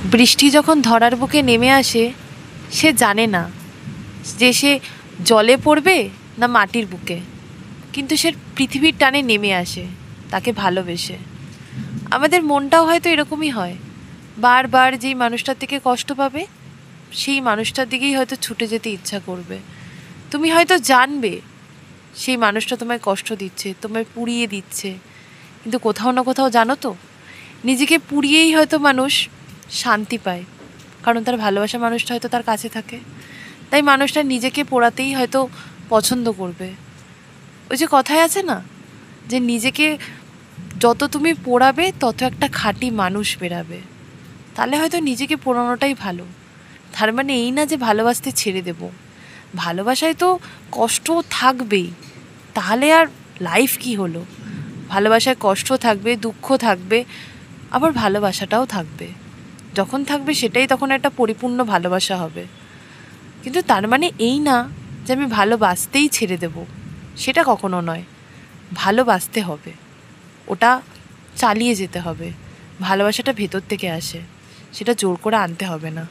বৃষ্টি যখন ধরার বুকে নেমে আসে, সে জানে না যে সে জলে পড়বে না মাটির বুকে, কিন্তু সে পৃথিবীর টানে নেমে আসে তাকে ভালোবেসে। আমাদের মনটাও হয়তো এরকমই হয়, বারবার যেই মানুষটার থেকে কষ্ট পাবে সেই মানুষটার দিকেই হয়তো ছুটে যেতে ইচ্ছা করবে। তুমি হয়তো জানবে সেই মানুষটা তোমায় কষ্ট দিচ্ছে, তোমায় পুড়িয়ে দিচ্ছে, কিন্তু কোথাও না কোথাও জানো তো, নিজেকে পুড়িয়েই হয়তো মানুষ শান্তি পায়, কারণ তার ভালোবাসা মানুষটা হয়তো তার কাছে থাকে। তাই মানুষটা নিজেকে পোড়াতেই হয়তো পছন্দ করবে। ওই যে কথায় আছে না, যে নিজেকে যত তুমি পোড়াবে তত একটা খাঁটি মানুষ বেরাবে। তাহলে হয়তো নিজেকে পোড়ানোটাই ভালো। তার মানে এই না যে ভালোবাসতে ছেড়ে দেব, ভালোবাসায় তো কষ্ট থাকবেই, তাহলে আর লাইফ কি হলো? ভালোবাসায় কষ্ট থাকবে, দুঃখ থাকবে, আবার ভালোবাসাটাও থাকবে। যখন থাকবে সেটাই তখন একটা পরিপূর্ণ ভালোবাসা হবে। কিন্তু তার মানে এই না যে আমি ভালোবাসতেই ছেড়ে দেব, সেটা কখনো নয়। ভালোবাসতে হবে, ওটা চালিয়ে যেতে হবে। ভালোবাসাটা ভেতর থেকে আসে, সেটা জোর করে আনতে হবে না।